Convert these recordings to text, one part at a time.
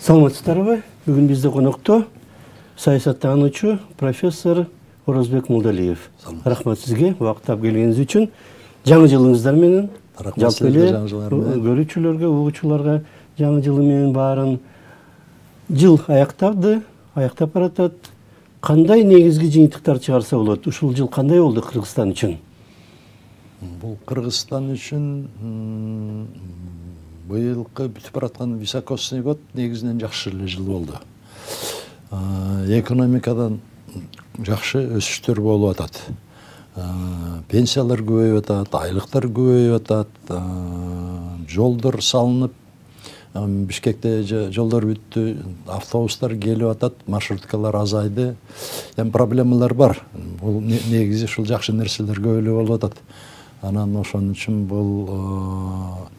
Саламатсыздарбы? Бүгін бізде қонақта саясаттанушы профессор Оразбек Молдалиев. Рахмат сізге уақыт келгеніңіз үшін. Жаңы жылыңыздар менен, жалпы эле көрүүчүлөргө, угуучуларга жаңы жылы менен баарын. Жыл аяктап баратат. Кандай негизги жыйынтыктар чыгарса болот? Ушул жыл кандай болду Кыргызстан үчүн? Бул Кыргызстан үчүн быйылкы бүтүп бараткан високосный год негизинен жакшы эле жыл болду. Экономикадан жакшы өсүштөр болуп атат. Пенсиялар көбөйүп атат, айлыктар көбөйүп атат, жолдор салынып, Бишкекте жолдор бүттү, автобустар келип атат, маршруткалар азайды. Проблемалар бар. Бул негизи ушул жакшы нерселер көп эле болуп атат. Анан ошон үчүн бул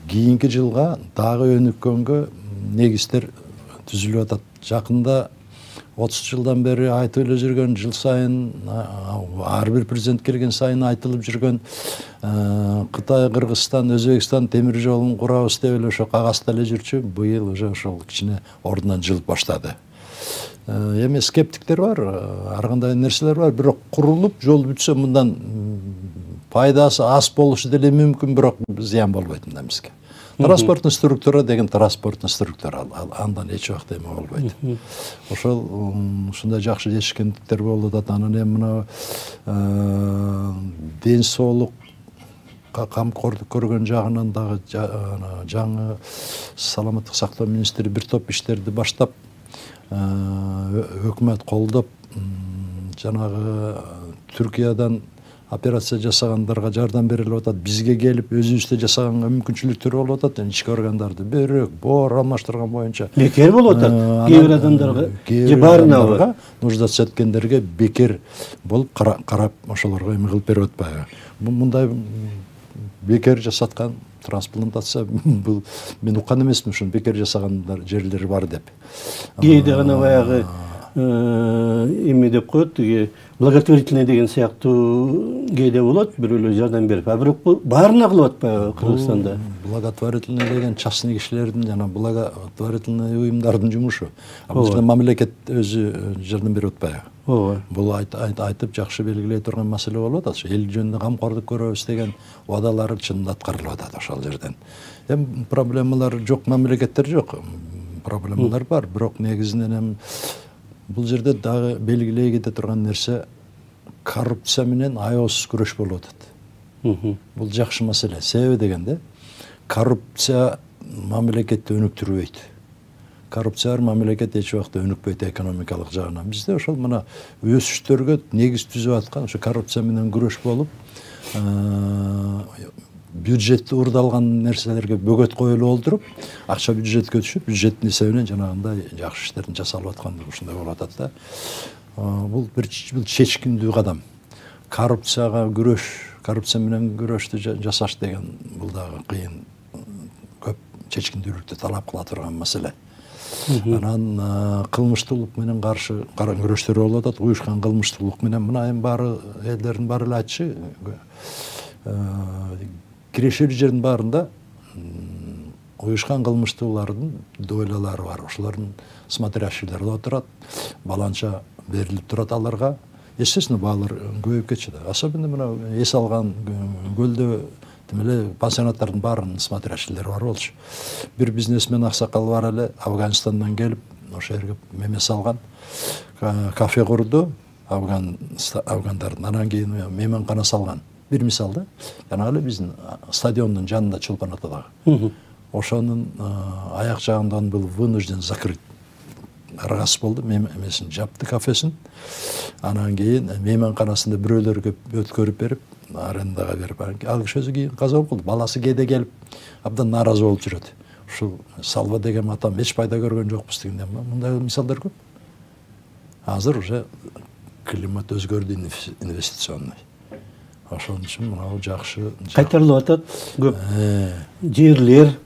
кийинки жылга дагы өнүккөнгө негиздер түзүлүп атат. Жакында 30 жылдан бери айтып эле жүргөн, жыл сайын ар бир президент келген сайын айтылып жүргөн Кытай, Кыргызстан, Өзбекстан темир жолун курабыз деп эле ошо кагазда эле жүрчү. Быйыл уже ошол кичине ордунан жылып баштады. Эми скептиктер бар, ар кандай нерселер бар, бирок курулуп жол бүтсө мындан пайдасы аз болушу деле мүмкүн, бирок зыян болбойт мындан бизге. Транспорттун структура деген транспорттун структура, андан эч убакта эме болбойт. Ошол ушундай жакшы жетишкендиктер болуп атат. Анан эми мына ден соолук камкордук көргөн жагынан дагы жаңы саламаттык сактоо министри бир топ иштерди баштап, өкмөт колдоп, жанагы Түркиядан операция жасагандарга жардам берилип атат. Бизге келип өзүбүздө жасаганга мүмкүнчүлүктөр болуп атат. Ички органдарды бөйрөк, боор алмаштырган боюнча бекер болуп атат. Кээ адамдарга же баарына нуждасы жеткендерге бекер болуп карап ошолорго эме кылып берип атпайбы. Мындай бекер жасаткан трансплантация бул мен уккан эмесмин, ушун бекер жасагандар жерлери бар деп. Кээде гана баягы эме деп коет, благотворительный деген сыяктуу кээде болот, бирөөлөр жардам берип. Бирок баарына кылып атпайбы Кыргызстанда? Благотворительный деген частный кишилердин жана благотворительный уюмдардын жумушу. Бул жерде мамлекет өзү жардам берип атпайбы? Ооба. Бул айтып жакшы белгилей турган маселе болуп атат. Эл жөнүндө камкордук көрөбүз деген убадалары чынында аткарылып атат ошол жерден. Эми проблемалар жок мамлекеттер жок. Проблемалар бар, бирок негизинен эми бул жерде дагы белгилей кете турган нерсе коррупция менен аябыз күрөш болуп атат. Бул жакшы маселе. Себеби дегенде коррупция мамлекетти өнүктүрбөйт. Коррупция мамлекет эч убакта өнүкпөйт экономикалык жагынан. Бизде ошол мына өсүштөргө негиз түзүп аткан ошо коррупция менен күрөш болуп, бюджетти урдалган нерселерге бөгөт коюлуп олтуруп, акча бюджетке түшүп, бюджеттин эсебинен жанагындай жакшы иштердин жасалып аткандыгы ушундай болуп атат да. Бул чечкиндүү кадам. Коррупцияга күрөш, коррупция менен күрөштү жасаш деген бул дагы кыйын, көп чечкиндүүлүктү талап кыла турган маселе. Анан кылмыштуулук менен каршы күрөштөр болуп атат. Уюшкан кылмыштуулук менен мына эми баары элдердин баары эле айтчы, кирешер жердин баарында уюшкан кылмыштуулардын дойлалары бар. Ошолордун смотрящийлери да отурат, баланча берилип турат аларга. Естественно, баалар көбөйүп кетчү да. Особенно мына эс алган көлдө эле пансионаттардын баарынын смотрящийлери бар болчу. Бир бизнесмен аксакал бар эле Афганистандан келип, ошол жерге меме салган, кафе курду афгандардын. Анан кийин мейманкана салган. Бир мисал да. Жанагы эле биздин стадиондун жанында Чолпон атадагы. Ошонун аяк жагынан бул вынужден закрыть. Аргасы болду, мемесин жапты, кафесин. Анан кийин мейманканасында бирөөлөргө өткөрүп берип, арендага берип, ал киши өзү кийин каза болду. Баласы кээде келип, абдан нааразы болуп жүрөт. Ушул Салва деген атам эч пайда көргөн жокпуз дегенде, мындай мисалдар көп. Азыр уже климат өзгөрдү, инвестиционный. Ошон үчүн мына жакшы кайтарылып атат көп жерлер,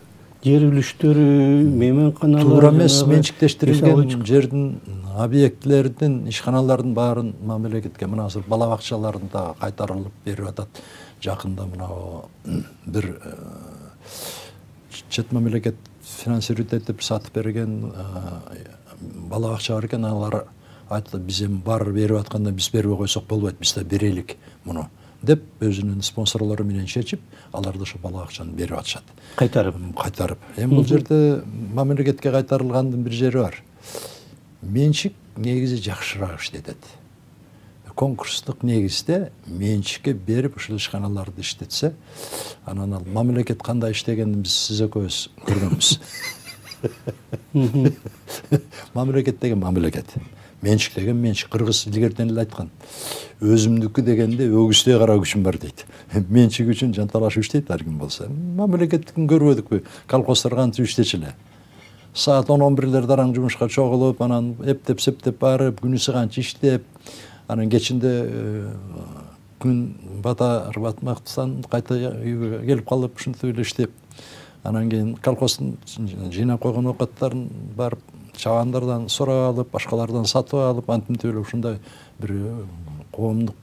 жер үлүштөрү, мейманканалар, туура эмес менчиктештирилген жердин объектилердин, ишканалардын баарын мамлекетке, мына азыр бала бакчаларын да кайтарылып берип атат. Жакында мына бир чет мамлекет финансирует етіп сатып берген бала ақша бар екен, алар айтты, біз бар беріп атқанда біз беріп қойсақ болбайды, біз де берелік мұны деп өзінің спонсорлары менен шешіп, алар да бала ақшаны беріп атышат. Қайтарып. Бұл жерде мамлекетке қайтарылғандың бір жері бар. Меншік негізі жақшырақ іштетеді. Конкурстық негізде меншікке беріп ушул ишканаларды иштетсе, анан ал мамлекет кандай иштегенин биз сиз экөөбүз көргөнбүз. Мамлекет деген мамлекет. Меншік деген меншік. Кыргыз илгертен эле айткан. Өзүмдүкү дегенде өгүздей кара күчүм бар дейт. Меншик үчүн жанталашып иштейт ар ким болсо. Мамлекеттикин көрбөдүкпү? Колхоздор кантип иштечүле. Саат 10-11-лерде араң жумушка чогулуп, анан эптеп-септеп барып, күнүсү канча иштеп, анан кечинде күн батмактан кайта үйгө келип калып, ушинтип эле иштеп, анан кийин колхоздун жыйнап койгон оокаттарын барып чабандардан сурап алып, башкалардан сатып алып, антинтип эле ушундай бир коомдук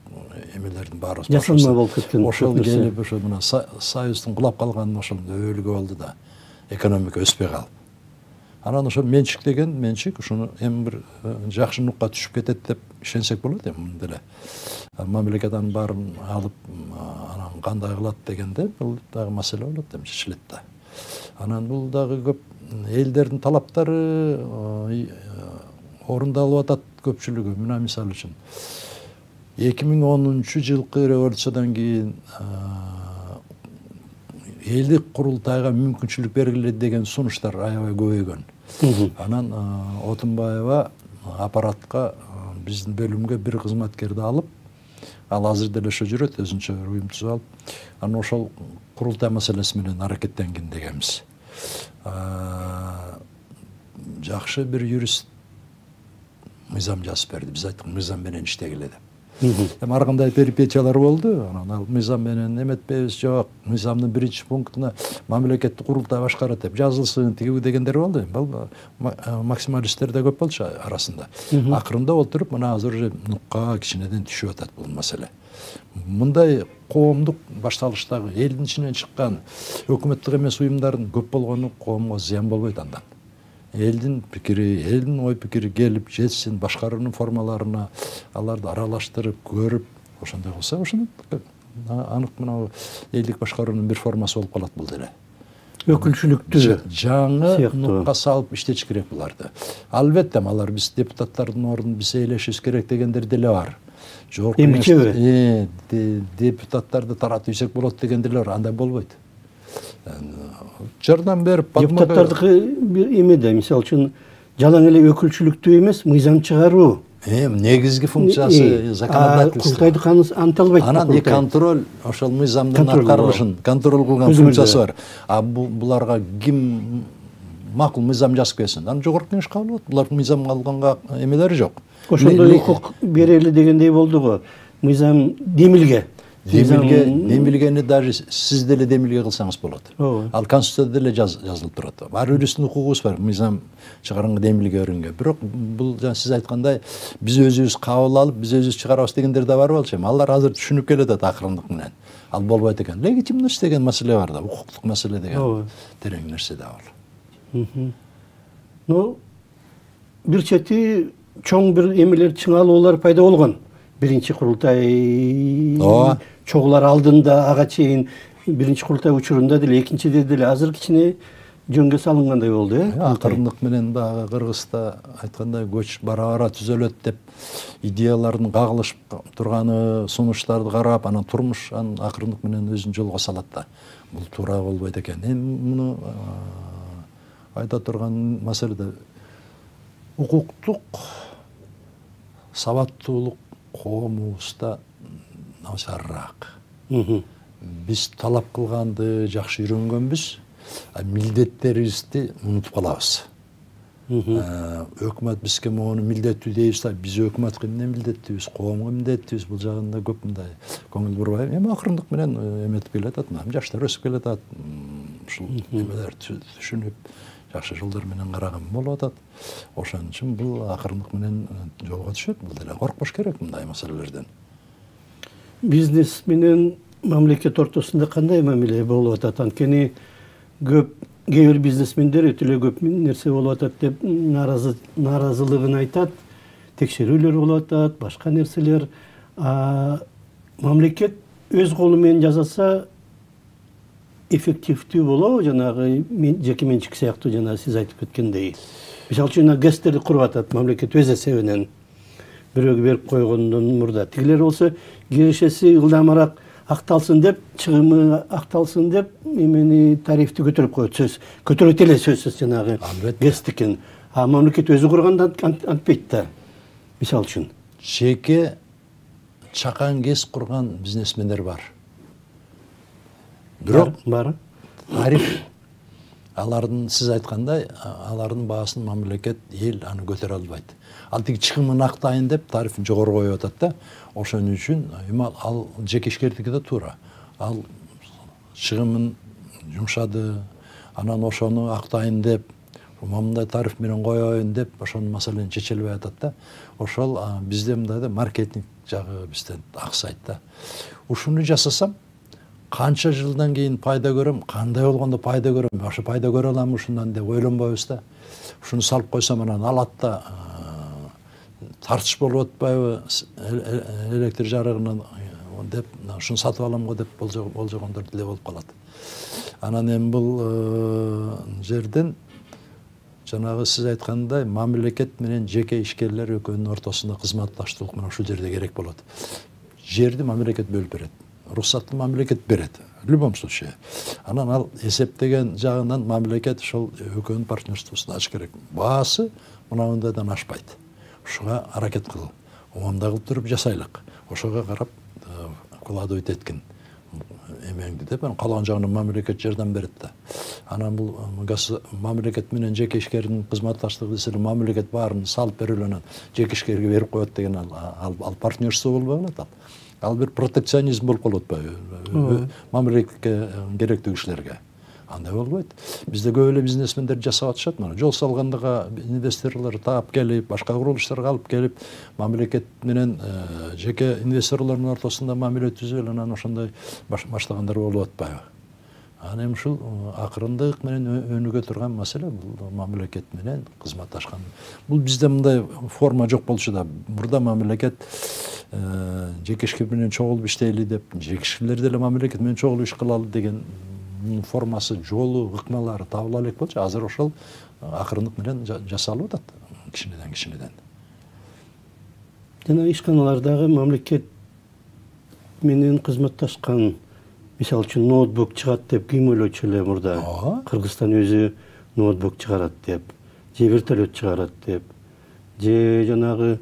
эмелердин баары жасалма болуп кеткен. Ошол келип ошо мына союздун кулап калганын ошол өбөлгө болду да, экономика өспөй калып. Анан ошо меншик деген меншик ушуну эми бир жакшы нукка түшүп кетет деп ишенсек болот эми мындай эле. Мамлекет анын баарын алып, анан кандай кылат дегенде бул дагы маселе болот, эми чечилет да. Анан бул дагы көп элдердин талаптары орундалып атат көпчүлүгү. Мына мисалы үчүн 2010-жылкы революциядан кийин элдик курултайга мүмкүнчүлүк бергиле деген сунуштар аябай көбөйгөн. Анан Отунбаева аппаратка биздин бөлүмгө бир кызматкерди алып, ал азыр деле ошо жүрөт, өзүнчө уюм түзүп алып, анан ошол курултай маселеси менен аракеттенгин дегенбиз. Жакшы бир юрист мыйзам жазып берди. Биз айттык, мыйзам менен иштегиле деп. Эми ар кандай перипетиялар болду. Анан ал мыйзам менен эметпейбиз, жок, мыйзамдын биринчи пунктуна мамлекеттик курултай башкарат деп жазылсын, тиги дегендер болду. Бул максималисттер да көп болчу арасында. Акырында отуруп, мына азыр уже нукка кичинеден түшүп атат бул маселе. Мындай коомдук башталыштагы элдин ичинен чыккан өкмөттүк эмес уюмдардын көп болгону коомго зыян болбойт андан. Элдин пикири, элдин ой пикири келип жетсин, башкаруунун формаларына аларды аралаштырып, көрүп, ошондой кылса, ошону анык мына элдик башкаруунун бир формасы болуп калат бул деле. Өкүлчүлүктү жаңы нукка салып иштетиш керек буларды. Албетте, алар биз депутаттардын ордун биз ээлешибиз керек дегендер деле бар. Жок, депутаттарды таратып ийсек болот дегендер бар, андай болбойт. Жардам берип, депутаттардыкы бир эмеде, мисалы үчүн жалаң эле өкүлчүлүктүү эмес, мыйзам чыгаруу. Негизги функциясы законодательство. Курултайдыкы анталбайт. Анан контроль, ошол мыйзамдын аткарылышын контроль кылган функциясы бар. Буларга ким макул мыйзам жазып келсин, анан жогорку кеңеш кабыл болот. Булар мыйзам алганга эмелери жок. Ошондой укук берели дегендей болду го. Мыйзам демилге. Демилгени даже сиз деле демилге кылсаңыз болот. Ал конституцияда деле жазылып турат. Ар бирибиздин укугубуз бар, мыйзам чыгарганга демилге өрөнгө. Бирок бул жана сиз айткандай биз өзүбүз кабыл алып, биз өзүбүз чыгарабыз дегендер да бар болчу. Алар азыр түшүнүп келатат акырындык менен. Ал болбойт экен. Легитимность деген маселе бар да, укуктук маселе деген терең нерсе да бар. Ну, бир чети чоң бир эмелер чыңалуулар пайда болгон. Биринчи курултай чогулар алдында ага чейин биринчи курултай учурунда деле, экинчиде деле азыр кичине жөнгө салынгандай болду, Акырындык менен дагы Кыргызда айткандай көч бара-бара түзөлөт деп идеялардын кагылышып турганы, сунуштарды карап, анан турмуш акырындык менен өзүн жолго салат да. Бул туура болбойт экен. Эми муну айта турган маселеде укуктук сабаттуулук коомубузда начарраак. Биз талап кылганды жакшы үйрөнгөнбүз, милдеттерибизди унутуп калабыз. Өкмөт бизге мону милдеттүү дейбиз, биз өкмөткө эмне милдеттүүбүз, коомго милдеттүүбүз, бул жагында көп мындай көңүл бурбайбы. Эми акырындык менен эметип келатат, жаштар өсүп келатат, ушул эмелерди түшүнүп, жакшы жолдор менен караган болуп атат. Ошон үчүн бул акырындык менен жолго түшөт. Бул деле коркпош керек мындай маселелерден. Бизнес менен мамлекет ортосунда кандай мамиле болуп атат? Анткени көп кээ бир бизнесмендер өтө көп нерсе болуп атат деп нааразылыгын айтат, текшерүүлөр болуп атат, башка нерселер. Мамлекет өз колу менен жасаса эффективдүү болобу, жанагы жеке менчик сыяктуу жана сиз айтып кеткендей. Мисалы үчүн гэстерди куруп атат мамлекет өз эсебинен. Бирөөгө берип койгондон мурда. Тигилер болсо киришеси ылдамыраак акталсын деп, чыгымы акталсын деп, эмени тарифти көтөрүп коет, сөз. Көтөрөт эле сөзсүз жанагы гэстикен. Мамлекет өзү курганда антпейт да. Мисалы үчүн. Жеке чакан гэс курган бизнесмендер бар. Бирок бар. тариф алардын сиз айткандай, алардын баасын мамлекет эл аны көтөрө албайт. Ал тиги чыгымын актайын деп тарифин жогору коюп атат да. Ошон үчүн ал жеке ишкердики да туура. Ал чыгымын жумшады, анан ошону актайын деп, мындай тариф менен коеюн деп, ошонун маселени чече албай атат да. Ошол бизде мындай да маркетинг жагы бизден аксайт да. Ушуну жасасам канча жылдан кийин пайда көрөм, кандай болгондо пайда көрөм, ошо пайда көрө аламы ушундан деп ойлонбойбуз да. Ушуну салып койсом анан алат да тартыш болуп атпайбы электр жарыгынан деп ушуну сатып алам го деп болжогондор деле болуп калат. Анан эми бул жерден жанагы сиз айткандай мамлекет менен жеке ишкерлер экөөнүн ортосунда кызматташтуулук менен ушул жерде керек болот. Жерди мамлекет бөлүп берет. Рухсатты мамлекет берет. В любом случае. Анан ал эсептеген жагынан мамлекет ошол экөөнүн партнерствосун ачыш керек. Баасы мынаундайдан ашпайт. Ушуга аракет кыл. Омамда кылып туруп жасайлык. Ошого карап вкладывать эткин эмеңди деп, калган жагынан мамлекет жардам берет да. Анан бул мамлекет менен жеке ишкердин кызматташтыгы десе мамлекет баарын салып берип анан жеке ишкерге берип коет деген ал партнерство болбой калат. Ал бир протекционизм болуп калып атпайбы? Мамлекетке керектүү кишилерге. Андай болбойт. Бизде көп эле бизнесмендер жасап атышат, мына жол салгандыга инвесторлор таап келип, башка курулуштарга алып келип, мамлекет менен жеке инвесторлордун ортосунда мамиле түзүп, анан ошондой баштагандар болуп атпайбы? Анан эми ушул акырындык менен өнүгө турган маселе бул мамлекет менен кызматташкан. Бул бизде мындай форма жок болчу да. Мурда мамлекет жеке ишкер менен чогулуп иштейли деп, жеке ишкерлер деле мамлекет менен чогулуп иш кылалы деген формасы, жолу, ыкмалары табыла элек болчу. Азыр ошол акырындык менен жасалып атат кичинеден. Жана ишканалардагы мамлекет менен кызматташкан, мисалы үчүн ноутбук чыгат деп ким ойлочу эле мурда? Кыргызстан өзү ноутбук чыгарат деп, же вертолет чыгарат деп, же жанагы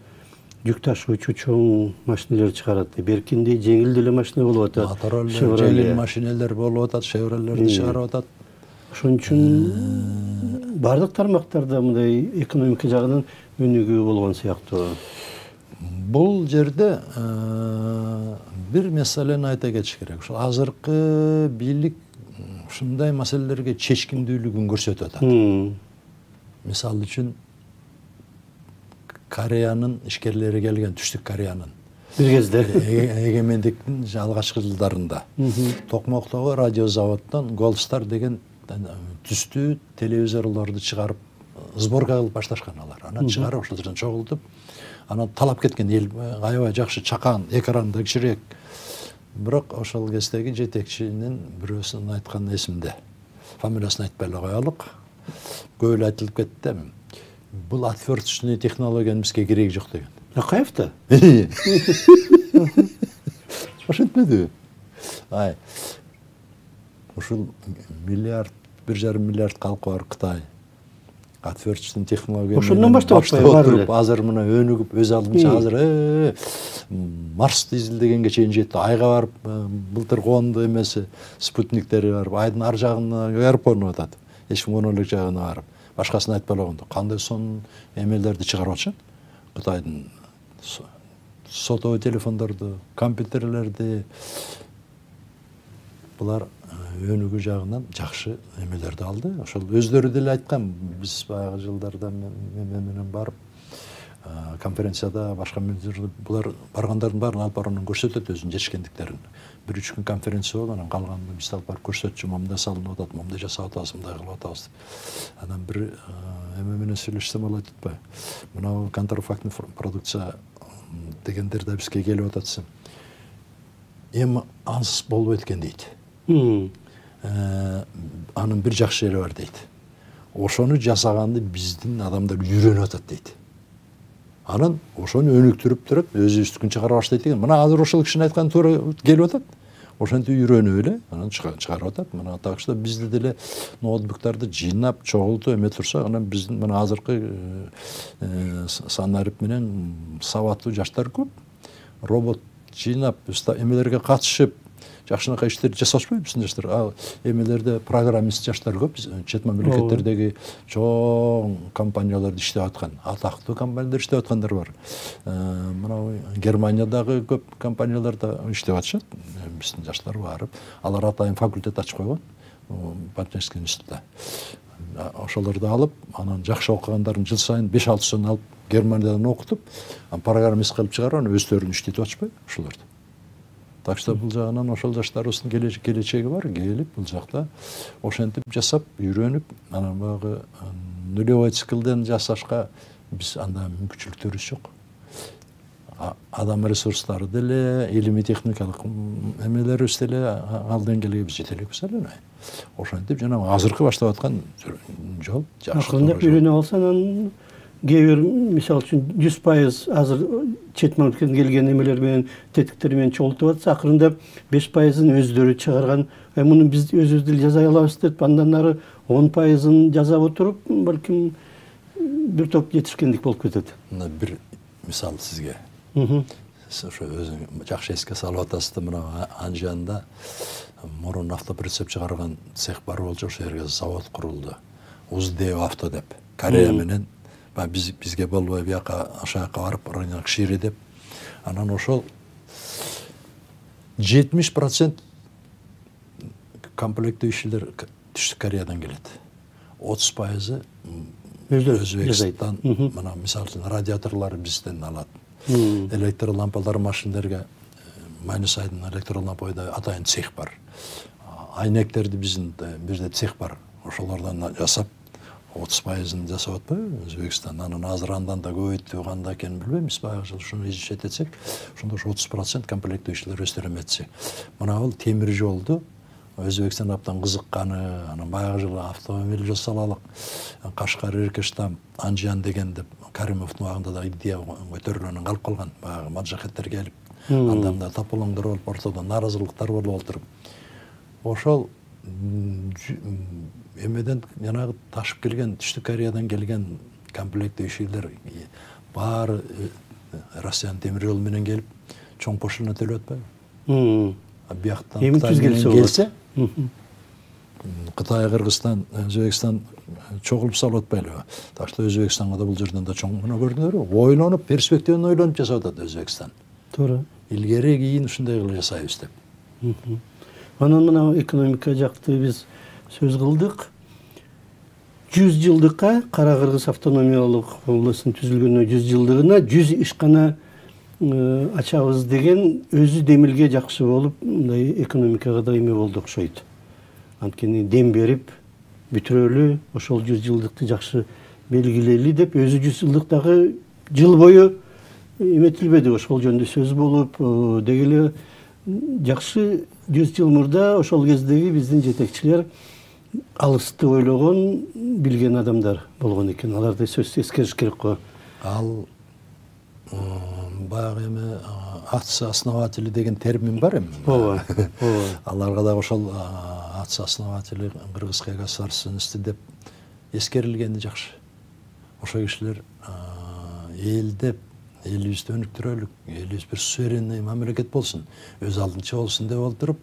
жүк ташуучу чоң машиналар чыгарат деп. Эркиндей жеңил деле машина болуп атат. Жеңил машиналар болуп атат, шевролерди чыгарып атат. Ошон үчүн бардык тармактарда мындай экономика жагынан өнүгүү болгон сыяктуу. Бул жерде бир маселени айта кетиш керек. Ошол азыркы бийлик ушундай маселелерге чечкиндүүлүгүн көрсөтүп атат. Мисалы үчүн Кореянын ишкерлери келген, Түштүк Кореянын. Бир кезде эгемендиктин алгачкы жылдарында Токмоктогу радиозаводдон Голстар деген түстүү телевизорлорду чыгарып сборка кылып башташкан алар. Анан чыгарып ошол жерден чогултуп, анан талап кеткен эл аябай жакшы чакан, экранды кичирээк. Бирок ошол кездеги жетекчинин бирөөсүнүн айткан эсимде. Фамилиясын айтпай эле коелук. Көп эле айтылып кетти. Бул отверточный технологиянын бизге кереги жок деген. Акаевда? Ошентпедиби? Ушул миллиард, 1,5 миллиард калкы бар Кытай. Отверточный технология. Ошондон баштап туруп, азыр мына өнүгүп, өз алдынча азыр Марсты изилдегенге чейин жетти. Айга барып, былтыр конду эмеси, спутниктери барып, айдын ар жагына барып конуп атат. Эч ким коно элек жагына барып. Башкасын айтпай койгондо, кандай сон эмелерди чыгарып атышат? Кытайдын сотовый телефондорду, компьютерлерди. Булар өнүгүү жагынан жакшы эмелерди алды. Ошол өздөрү деле айткан, биз баягы жылдарда менен барып конференцияда башка булар баргандардын баарын алып баргандан көрсөтөт өзүнүн жетишкендиктерин. 1-3 күн конференция болуп, анан калганын биз алып барып көрсөтчү, момундай салынып атат, момундай жасап атабыз, мындай кылып атабыз деп. Анан бир эме менен сүйлөшсөм алат атпайбы. Мына контрафактный продукция дегендер да бизге келип атат. Эми ансыз болбойт экен дейт. Анын бир жакшы жери бар дейт. Ошону жасаганды биздин адамдар үйрөнүп атат дейт. Анан ошону өнүктүрүп туруп өзүбүздүкүн чыгара баштайт экен. Мына азыр ошол кишинин айтканы туура келип атат. Ошентип үйрөнүп эле анан чыгарып атат. Мына так что бизде деле ноутбуктарды жыйнап, чогултуп эме турсак, анан биздин мына азыркы санарип менен сабаттуу жаштар көп. Робот жыйнап, эмелерге катышып, жакшынакай иштерди жасап атпайбы биздин жаштар. Ал эмелерде программист жаштар көп. Чет мамлекеттердеги чоң компанияларда иштеп аткан, атактуу компанияларда иштеп аткандар бар. Мына Германиядагы көп компанияларда иштеп атышат. Биздин жаштар барып, алар атайын факультет ачып койгон, Партнерский институтта. Ошолорду алып, анан жакшы окугандарын жыл сайын 5-6 сом алып Германиядан окутуп, программист кылып чыгарып, өздөрүн иштетип атышпайбы ошолорду. Так что бул жагынан ошол жаштарыбыздын келечеги бар, келип бул жакта ошентип жасап, үйрөнүп, анан баягы нулевой циклден жасашка биз анда мүмкүнчүлүктөрүбүз жок. Адам ресурстары деле, илимий техникалык эмелерибиз деле ал деңгээлге биз жете элекпиз эле. Ошентип жана азыркы баштап аткан жол жакшы. Акырындап үйрөнүп алсаң, анан кээ бир мисалы үчүн 100% азыр чет мамлекеттен келген эмелер менен тетиктер менен чогултуп атса, акырындап 5%-ын өздөрү чыгарган, муну биз өзүбүз деле жасай алабыз деп, андан ары 10%-ын жасап отуруп, балким бир топ жетишкендик болуп кетет. Мына бир мисал сизге. Сиз ошо өзүң жакшы эске салып атасыз да, мына Анжанда мурун автоприцеп чыгарган цех бар болчу, ошол жерге завод курулду. Уздео авто деп. Корея менен бизге болбой бияка ашаакка барып рынок шире деп. Анан ошол 70% комплектөйчүлөр Түштүк Кореядан келет. 30% Өзбекстан. Мына мисалы үчүн радиаторлор бизден алат. Электролампалар машиналарга Майнусайдын электролампада атайын цех бар. Айнектерди биздин бирде цех бар. Ошолордон жасап 30%-ын жасап атпайбы Өзбекстан. Анан азыр андан да көбөйтүп кандай экенин билбейм. Биз баягы жыл ушуну изучать этсек, ошондо 30% комплектөйчүлөр өздөрү эметсе. Мына бул темир жолду Өзбекстан аптан кызыкканы, анан баягы жылы автомобиль жасалалык, Кашкар, Иркештам, Анжан дегенде Каримовдун убагында да идея көтөрүлүп калып калган. Баягы маджахеттер келип, андан да таполоңдор болуп, ортодо наразылыктар болуп отуруп. Ошол эмеден жанагы ташып келген, Түштүк Кореядан келген комплектөйчүлөр баары Россиянын темир жолу менен келип, чоң пошлина төлөп атпайбы? Бияктан Кытай келсе, Кытай, Кыргызстан, Өзбекстан чогулуп салып атпайлыбы? Так что Өзбекстанга да бул жерден да чоң мына көрдүңөрбү? Ойлонуп, перспективаны ойлонуп жасап атат Өзбекстан. Туура. Илгери кийин ушундай кылып жасайбыз деп. Анан мына экономика жакты биз сөз кылдык. 100 жылдыкка Кара Кыргыз автономиялык областын түзүлгөнүнө 100 жылдыгына 100 ишкана ачабыз деген өзү демилге жакшы болуп, мындай экономикага да эме болду окшойт. Анткени дем берип бүтүрөлү, ошол 100 жылдыкты жакшы белгилели деп, өзү 100 жылдыктагы жыл бою эметилбеди, ошол жөнүндө сөз болуп, дегеле жакшы 100 жыл мурда ошол кездеги биздин жетекчилер алысты ойлогон, билген адамдар болгон экен. Аларды сөз эскериш керек го. Ал баягы эме отцы-основатели деген термин бар эми. Ооба. Аларга да ошол отцы-основатели кыргызское государственности деп эскерилгени жакшы. Ошол кишилер элдеп, элибизди өнүктүрөлүк, элибиз бир суверенный мамлекет болсун, өз алдынча болсун деп отуруп,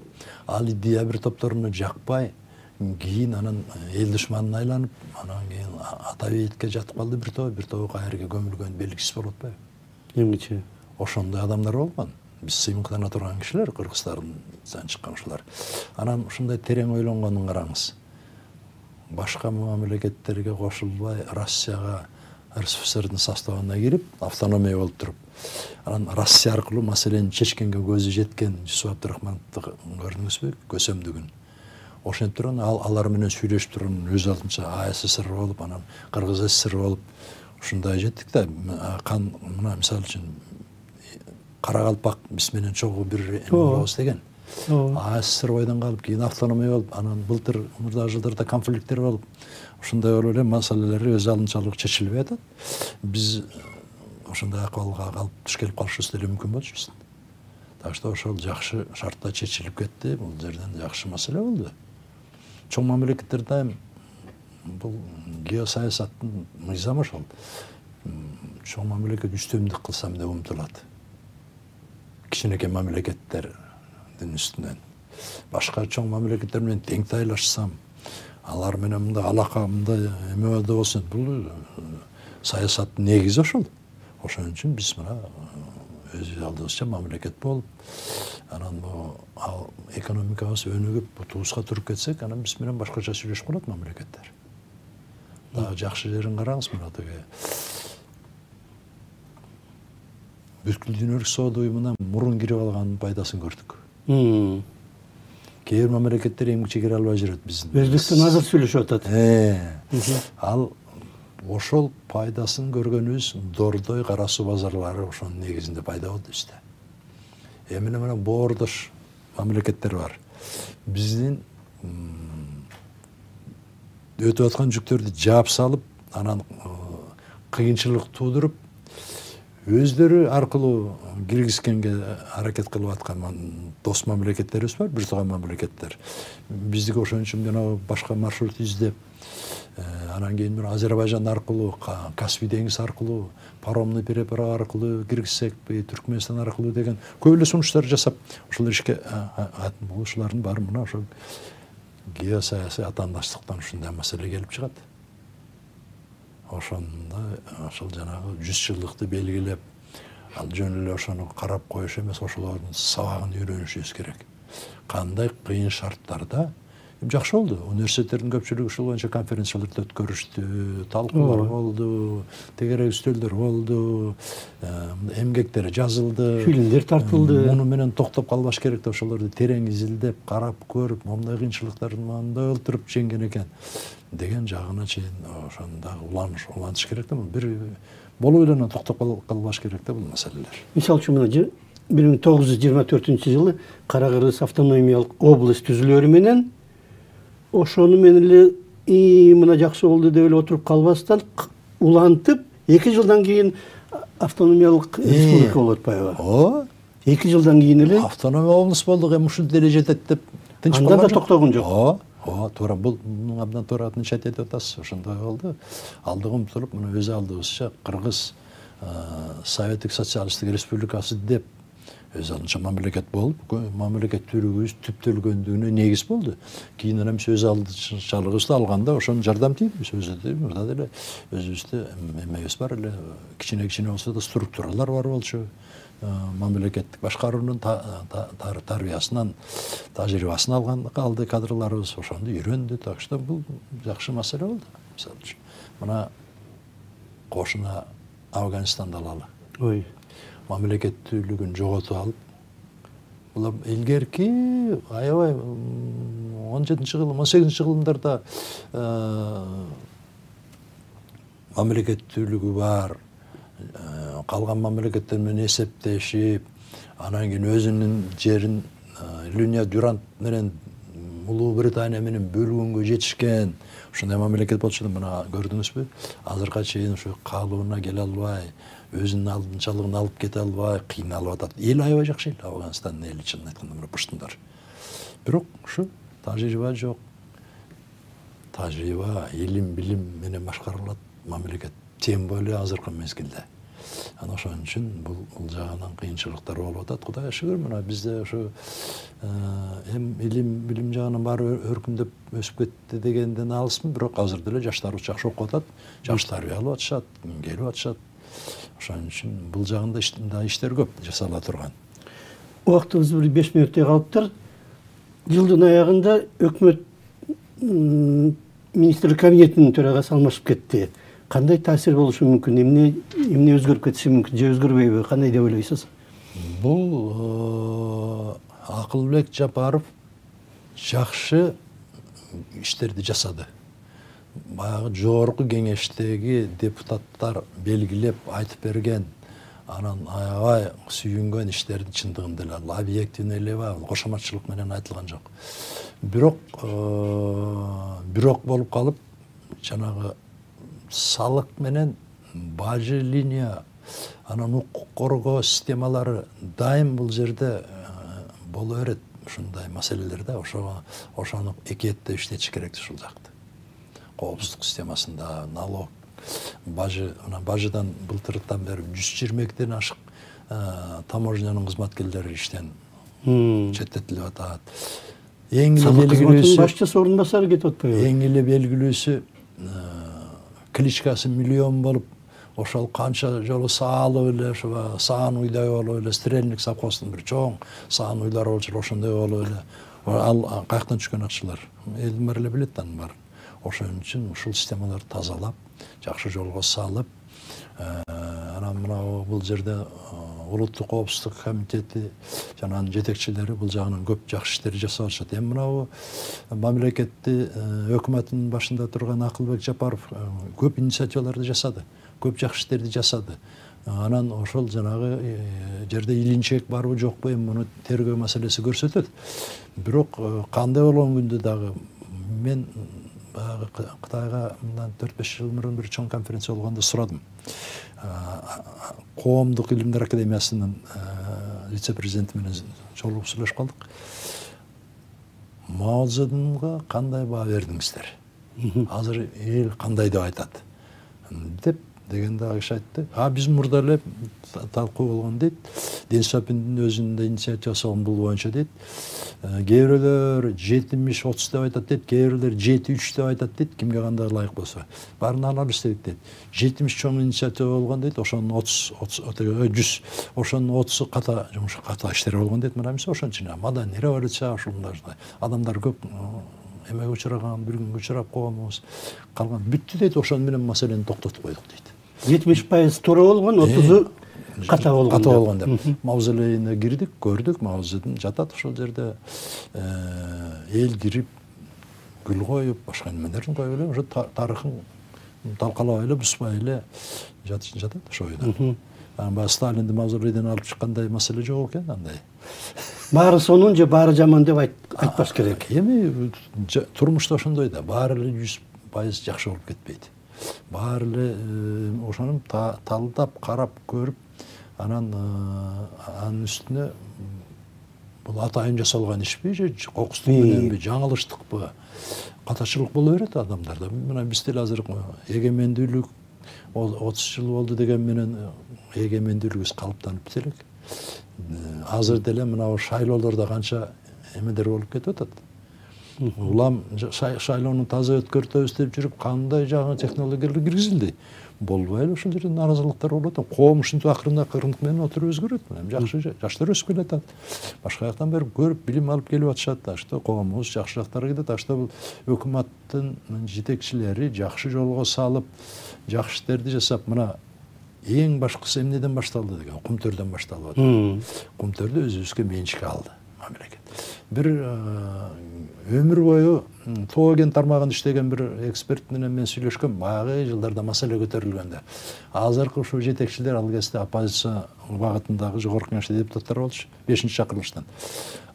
ал идея бир топторуна жакпай, кийин анан эл душманына айланып, анан кийин ата бейитке жатып калды бир тобу кайерге көмүлгөн белгисиз болуп атпайбы? Эмгиче. Ошондой адамдар болгон. Биз сыймыктана турган кишилер, Кыргызстандан чыккан ушулар. Анан ушундай терең ойлонгонун караңыз. Башка мамлекеттерге кошулбай, Россияга РСФСРдин составына кирип, автономия болуп туруп, анан Россия аркылуу маселени чечкенге көзү жеткен Жусуп Абдырахмановду көрдүңүзбү, көсөмдүгүн. Ошентип турган алар менен сүйлөшүп турган өз алдынча АССР болуп, анан Кыргыз ССР болуп, ушундай жеттик да. Мына мисалы үчүн Каракалпак биз менен чогуу бир эме болобуз деген. АССР бойдон калып, кийин автономия болуп, анан былтыр мурдагы жылдарда конфликттер болуп, ушундай болуп эле маселелер өз алдынчалык чечилбей атат. Биз ошондой акыбалга калып туш келип калышыбыз деле мүмкүн болчу. Так что ошол жакшы шартта чечилип кетти. Бул жерден жакшы маселе болду. Чоң мамлекеттерде бул геосаясаттын мыйзамы ошол. Чоң мамлекет үстөмдүк кылсам деп умтулат. Кичинекей мамлекеттердин үстүнөн. Башка чоң мамлекеттер менен тең тайлашсам, алар менен мындай алака мындай эме болсо, бул саясаттын негизи ошол. Ошон үчүн биз мына өз алдыбызча мамлекет болуп, анан ал экономикабыз өнүгүп, тубузга туруп кетсек, анан биз менен башкача сүйлөшүп калат мамлекеттер. Дагы жакшы жерин караңыз, мына теге бүткүл дүйнөлүк соода уюмуна мурун кирип алганын пайдасын көрдүк. Кээ бир мамлекеттер эмгиче кире албай жүрөт биздин. Өзбекстан азыр сүйлөшүп атат. Ал ошол пайдасын көргөнүбүз Дордой, Кара суу базарлары ошонун негизинде пайда болду бизде. Эмне менен боордош мамлекеттер бар. Биздин өтүп аткан жүктөрдү жаап салып, анан кыйынчылык туудуруп, өздөрү аркылуу киргизгенге аракет кылып аткан дос мамлекеттерибиз бар, бир тууган мамлекеттер. Биздики ошон үчүн жана башка маршрут издеп, анан кийин Азербайжан аркылуу, Каспий деңизи аркылуу, паромный переправа аркылуу киргизсекпи, Түркмөнстан аркылуу деген көп эле сунуштар жасап, ошол ишке ушулардын баары мына ошол геосаясий атаандаштыктан ушундай маселе келип чыгат. Ошондо ошол жанагы 100 жылдыкты белгилеп, ал жөн эле ошону карап коюш эмес, ошолордун сабагын үйрөнүшүбүз керек. Кандай кыйын шарттарда жакшы болду. Университеттердин көпчүлүгү ушул боюнча конференцияларды өткөрүштү, талкуулар болду, тегерек үстөлдөр болду, эмгектер жазылды, Фильмдер тартылды. Муну менен токтоп калбаш керек да, ошолорду терең изилдеп, карап көрүп, момундай кыйынчылыктарды мындай өлтүрүп жеңген экен деген жагына чейин ошондагы улантыш керек да. Бир болуп эле токтоп калбаш керек да бул маселелер. Мисалы үчүн мына 1924-жылы Кара Кыргыз автономиялык область түзүлөрү менен ошону менен эле мына жакшы болду деп эле отуруп калбастан улантып, 2 жылдан кийин автономиялык республика болуп атпайбы? 2 жылдан кийин эле автономия область болдук, эми ушул деле жетет деп тынч анда да токтогон жок. Туура, бул абдан туура тынч айтып атасыз. Ошондой болду. Алдыга умтулуп, мына өз алдыбызча Кыргыз Советтик социалисттик республикасы деп өз алдынча мамлекет болуп, мамлекеттүүлүгүбүз түптөлгөндүгүнө негиз болду. Кийин анан биз өз алдынчалыгыбызды алганда ошонун жардам тийбиз. Мурда деле өзүбүздө эмебиз бар эле, кичине болсо да структуралар бар болчу. Мамлекеттик башкаруунун тарбиясынан, тажрыйбасын алды кадрларыбыз, ошондо үйрөндү. Так что бул жакшы маселе болду. Мисалы үчүн, мына кошуна Афганистанды алалы. Мамлекеттүүлүгүн жоготуп алып, булар илгерки аябай 17-жылы, 18-жылдарда мамлекеттүүлүгү бар, калган мамлекеттер менен эсептешип, анан кийин өзүнүн жерин Линия Дюрант менен Улуу Британия менен бөлгөнгө жетишкен ушундай мамлекет болчу. Мына көрдүңүзбү? Азыркыга чейин ушу калыбына келе албай, өзүнүн алдынчалыгын алып кете албай, кыйналып атат. Эл аябай жакшы эл, Афганистандын эли, чынын айтканда, мына пуштундар. Бирок ушу тажрыйба жок. Тажрыйба, илим, билим менен башкарылат мамлекет. Тем более азыркы мезгилде. Анан ошон үчүн бул жагынан кыйынчылыктар болуп атат. Кудайга шүгүр, мына бизде ошо илим, билим жагынан баары өркүндөп өсүп кетти дегенден алысмын, бирок азыр деле жаштарыбыз жакшы окуп атат, жакшы тарбия алып атышат, келип атышат. Ошон үчүн бул жагында иштер көп жасала турган. Убактыбыз бир 5 мүнөттөй калыптыр. Жылдын аягында өкмөт министрлик кабинетинин төрагасы алмашып кетти. кандай таасир болушу мүмкүн, эмне өзгөрүп кетиши мүмкүн же өзгөрбөйбү, кандай деп ойлойсуз? Бул Акылбек Жапаров жакшы иштерди жасады. Баягы жогорку кеңештеги депутаттар белгилеп айтып берген, анан аябай сүйүнгөн иштердин чындыгында эле объективный эле кошоматчылык менен айтылган жок. Бирок болуп калып, жанагы салык менен бажы линия, анан укук коргоо системалары дайым бул жерде боло берет. Ушундай маселелер да, ошону экиеттешиш керек ушул жакты. Коопсуздук системасында налог, бажыдан былтырдан бери 122ден ашык таможнянын кызматкерлери иштен четтетилип атат. Эң эле белгилүүсү башчысы орун басары кетип атпайбы? Эң эле белгилүүсү кличкасы миллион болуп, ошол канча жолу саалып эле, саан уйдай болуп эле, Стрельник совхоздун бир чоң саан уйлары болчу, ошондой болуп эле. Ал каяктан түшкөн акчалар? Элдин баары эле билет анын баарын. Ошон үчүн ушул системаларды тазалап, жакшы жолго салып, анан мына бул жерде улуттук коопсуздук комитети жана анын жетекчилери бул жагынан көп жакшы иштер жасап атышат. Эми мына мамлекетти өкмөттүн башында турган Акылбек Жапаров көп инициативаларды жасады, көп жакшы иштерди жасады. Анан ошол жанагы жерде илинчек барбы жокпу, эми муну тергөө маселеси көрсөтөт. Бирок кандай болгон күндө дагы мен Кытайга мындан 4-5 жыл мурун бир чоң конференция болгондо сурадым. Коомдук илимдер академиясынын вице-президенти менен жолугуп сүйлөшүп калдык. Мао Цзэдунга кандай баа бердиңиздер? Азыр эл кандай деп айтат? Деп дегенде ал киши айтты. Биз мурда эле талкуу болгон дейт. Ден Сяопиндин өзүнүн инициативасы болгон бул боюнча дейт. Кээ бирөөлөр 70-30 деп айтат дейт, кээ бирөөлөр 7-3 деп айтат дейт, кимге кандай ылайык болсо. Баарын анализ эстедик дейт. 70 чоң инициатива болгон дейт, ошонун 100, ошонун 30-у ката жумуш, ката иштер болгон дейт. Мына эмесе ошон үчүн маданий революция ушундай адамдар көп эмеге учураган, бир күнгө учурап коомубуз калган. Бүттү дейт, ошон менен маселени токтотуп койдук дейт. 70% туура болгон, 30-у ката болгон. Ката болгон деп. Мавзолейине кирдик, көрдүк, Мао Цзэдун жатат ошол жерде. Эл кирип, гүл коюп, башка немелерин коюп эле, ошо тарыхын талкалап эле, бузбай эле жатат ошо ойдо. Анан Сталинди мавзолейден алып чыккандай маселе жок экен андай. Баары сонун же баары жаман деп айтпаш керек. Эми турмушта ошондой да, баары эле 100% жакшы болуп кетпейт. Баары эле ошону талдап, карап, көрүп, анан анын үстүнө бул атайын жасалган ишпи же кокустук мененби, жаңылыштыкпы, катачылык боло берет адамдарда. Мына биз деле азыр эгемендүүлүк 30 жыл болду деген менен эгемендүүлүгүбүз калыптанып элек. Азыр деле мына шайлоолордо канча эмелер болуп кетип атат. Улам шайлоону таза өткөртөбүз деп жүрүп, кандай жаңы технологиялар киргизилди. Болбой эле ошол жерде наразылыктар болуп атат. Коом ушинтип акырындык менен отуруп өзгөрөт. Жакшы жаштар өсүп келатат. Башка жактан бери көрүп, билим алып келип атышат. Ашта коомубуз жакшы жактарга кетет. Ашта бул өкмөттүн жетекчилери жакшы жолго салып, жакшы иштерди жасап, мына эң башкысы эмнеден башталды деген, Кумтөрдөн башталып атат. Кумтөрдү өзүбүзгө менчикке алды мамлекет. Бир өмүр бою Тоо кен тармагында иштеген бир эксперт менен мен сүйлөшкөм, баягы жылдарда маселе көтөрүлгөндө. Азыркы ушу жетекчилер ал кезде оппозиция багытындагы жогорку кеңеште депутаттар болчу, 5-чакырылыштан.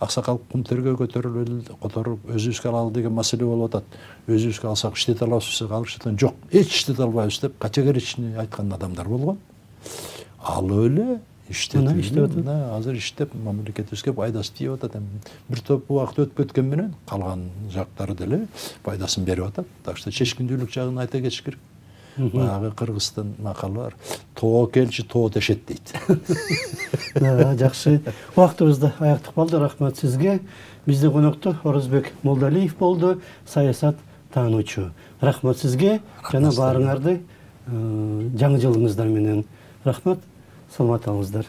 Аксакал Кумтөргө которуп өзүбүзгө алалы деген маселе болуп атат. Өзүбүзгө алсак иштете алабыз десек, алышат. Жок, эч иштете албайбыз деп категоричный айткан адамдар болгон. Алып эле иштеп, азыр иштеп мамлекетибизге пайдасы тийип атат. Бир топ убакыт өтүп кеткен менен калган жактары деле пайдасын берип атат. Так что чечкиндүүлүк жагын айта кетиш керек. Баягы Кыргызстан макалы бар. Тоо келчи, тоо тешет дейт. Жакшы. Убактыбызды аяктап калды. Рахмат сизге. Бизде конокто Орозбек Молдалиев болду, саясат таануучу. Рахмат сизге жана баарыңарды жаңы жылыңыздар менен. Рахмат. Саламат болуңуздар.